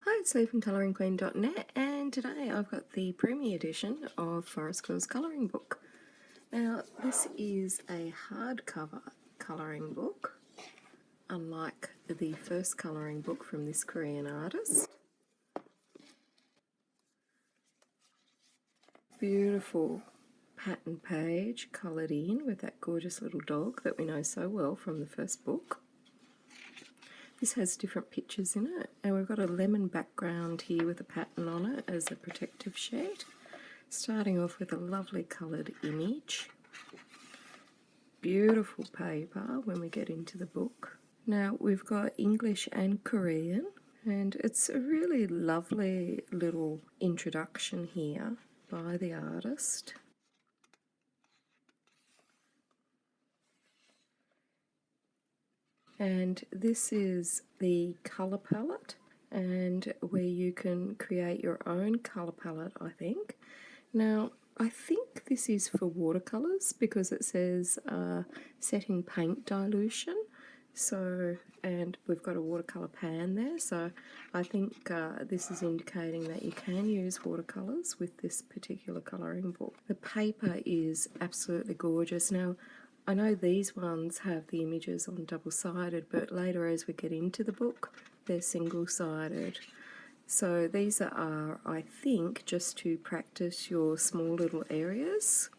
Hi, it's Lee from colouringqueen.net, and today I've got the premiere edition of Forest Girls colouring book. Now, this is a hardcover colouring book, unlike the first colouring book from this Korean artist. Beautiful pattern page coloured in with that gorgeous little dog that we know so well from the first book. This has different pictures in it, and we've got a lemon background here with a pattern on it as a protective sheet. Starting off with a lovely coloured image. Beautiful paper when we get into the book. Now we've got English and Korean, and it's a really lovely little introduction here by the artist. And this is the colour palette, and where you can create your own colour palette, I think. Now, I think this is for watercolours because it says setting paint dilution. So, and we've got a watercolour pan there, so I think this is indicating that you can use watercolours with this particular colouring book. The paper is absolutely gorgeous. Now, I know these ones have the images on double-sided, but later as we get into the book, they're single-sided. So these are, I think, just to practice your small little areas.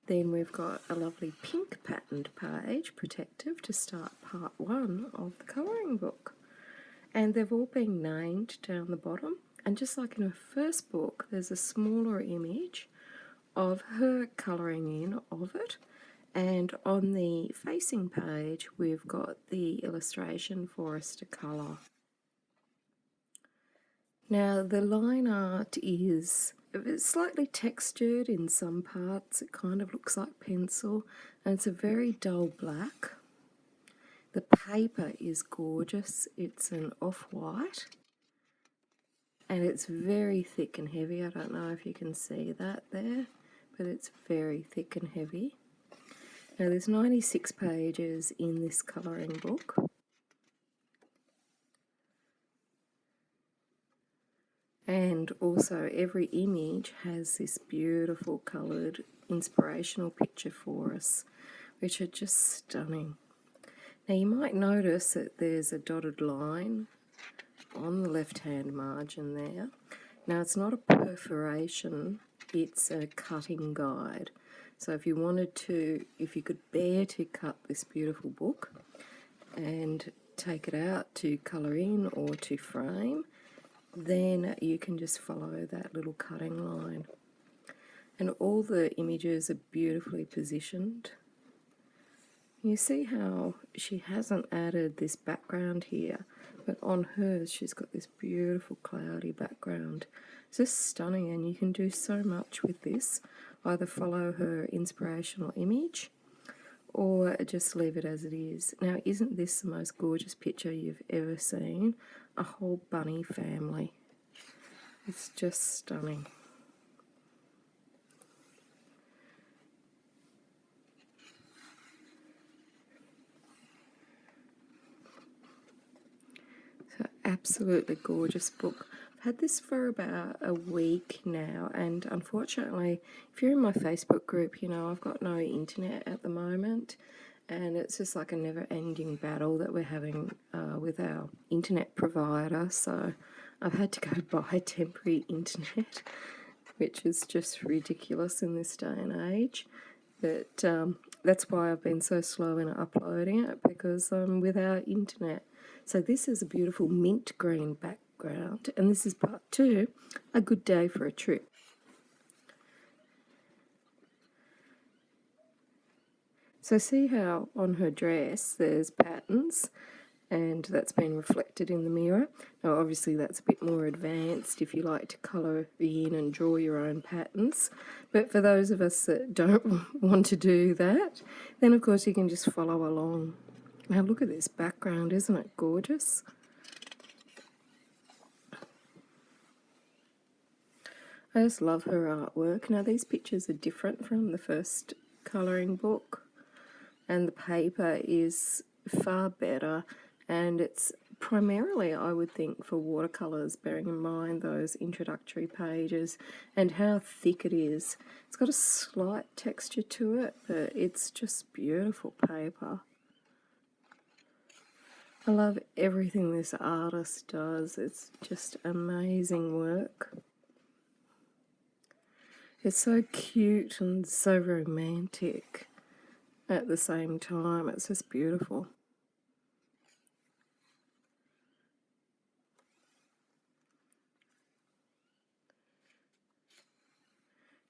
Then we've got a lovely pink patterned page, protective, to start part 1 of the colouring book. And they've all been named down the bottom. And just like in her first book, there's a smaller image of her colouring in of it. And on the facing page, we've got the illustration for us to colour. Now the line art is slightly textured in some parts. It kind of looks like pencil, and it's a very dull black. The paper is gorgeous. It's an off-white, and it's very thick and heavy. I don't know if you can see that there, but it's very thick and heavy. Now there's 96 pages in this colouring book. And also every image has this beautiful coloured inspirational picture for us, which are just stunning. Now you might notice that there's a dotted line on the left-hand margin there. Now it's not a perforation, it's a cutting guide. So if you wanted to, if you could bear to cut this beautiful book and take it out to colour in or to frame, then you can just follow that little cutting line. And all the images are beautifully positioned. You see how she hasn't added this background here, but on hers she's got this beautiful cloudy background. It's just stunning, and you can do so much with this. Either follow her inspirational image or just leave it as it is. Now, isn't this the most gorgeous picture you've ever seen? A whole bunny family. It's just stunning. So, absolutely gorgeous book. I've had this for about a week now, and unfortunately, if you're in my Facebook group, you know I've got no internet at the moment, and it's just like a never-ending battle that we're having with our internet provider. So I've had to go buy temporary internet, which is just ridiculous in this day and age. But that's why I've been so slow in uploading it, because I'm without internet. So this is a beautiful mint green background, and this is part 2, A Good Day for a Trip. So see how on her dress there's patterns, and that's been reflected in the mirror. Now obviously that's a bit more advanced if you like to colour in and draw your own patterns, but for those of us that don't want to do that, then of course you can just follow along. Now look at this background, isn't it gorgeous? I just love her artwork. Now these pictures are different from the first colouring book, and the paper is far better, and it's primarily I would think for watercolours, bearing in mind those introductory pages and how thick it is. It's got a slight texture to it, but it's just beautiful paper. I love everything this artist does. It's just amazing work. It's so cute and so romantic at the same time. It's just beautiful.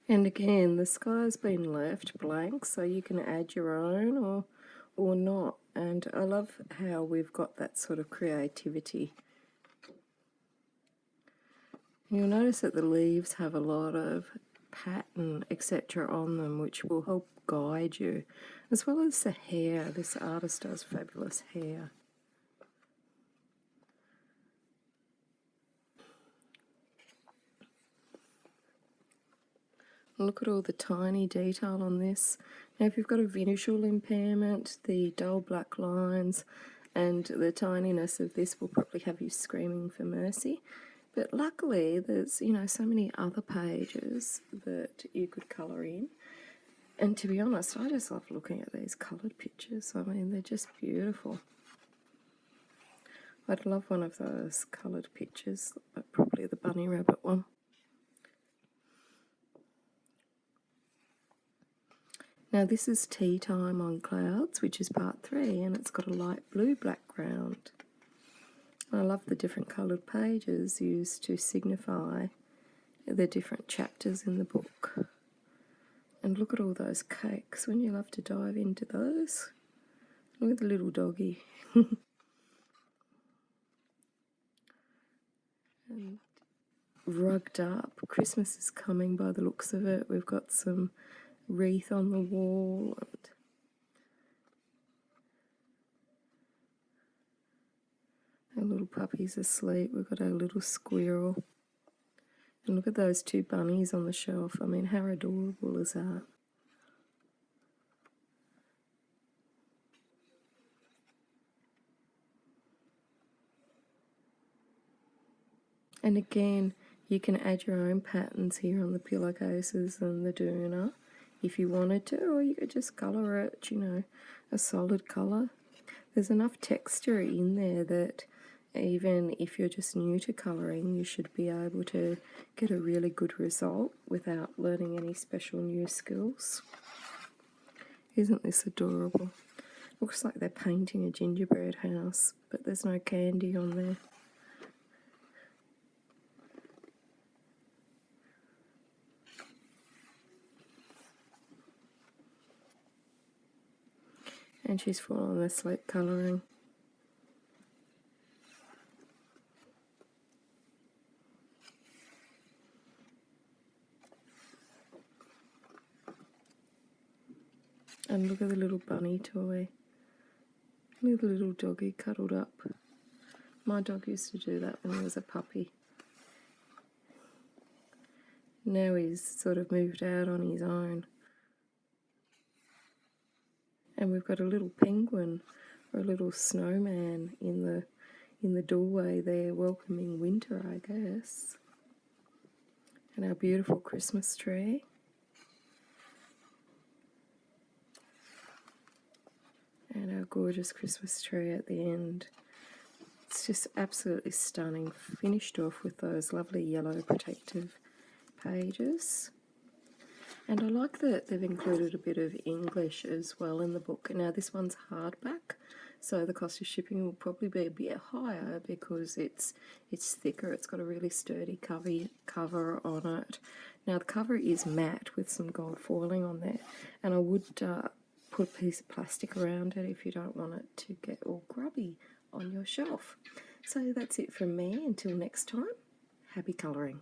And again, the sky's been left blank, so you can add your own or not. And I love how we've got that sort of creativity. You'll notice that the leaves have a lot of pattern, etc. on them, which will help guide you, as well as the hair. This artist does fabulous hair. Look at all the tiny detail on this. Now, if you've got a visual impairment, the dull black lines and the tininess of this will probably have you screaming for mercy. But luckily, there's, you know, so many other pages that you could colour in. And to be honest, I just love looking at these coloured pictures. I mean, they're just beautiful. I'd love one of those coloured pictures, but probably the bunny rabbit one. Now this is Tea Time on Clouds, which is part 3, and it's got a light blue background. I love the different coloured pages used to signify the different chapters in the book. And look at all those cakes. Wouldn't you love to dive into those? Look at the little doggy. And rugged up. Christmas is coming by the looks of it. We've got some wreath on the wall. And our little puppy's asleep. We've got our little squirrel. And look at those 2 bunnies on the shelf. I mean, how adorable is that? And again, you can add your own patterns here on the pillowcases and the doona if you wanted to, or you could just colour it, you know, a solid colour. There's enough texture in there that even if you're just new to colouring, you should be able to get a really good result without learning any special new skills. Isn't this adorable? Looks like they're painting a gingerbread house, but there's no candy on there. And she's fallen asleep colouring. And look at the little bunny toy. Look at the little doggy cuddled up. My dog used to do that when he was a puppy. Now he's sort of moved out on his own. And we've got a little penguin or a little snowman in the doorway there, welcoming winter, I guess. And our beautiful Christmas tree. And our gorgeous Christmas tree at the end. It's just absolutely stunning. Finished off with those lovely yellow protective pages. And I like that they've included a bit of English as well in the book. Now this one's hardback, so the cost of shipping will probably be a bit higher because it's thicker. It's got a really sturdy cover on it. Now the cover is matte with some gold foiling on there, and I would put a piece of plastic around it if you don't want it to get all grubby on your shelf. So that's it from me. Until next time, happy colouring.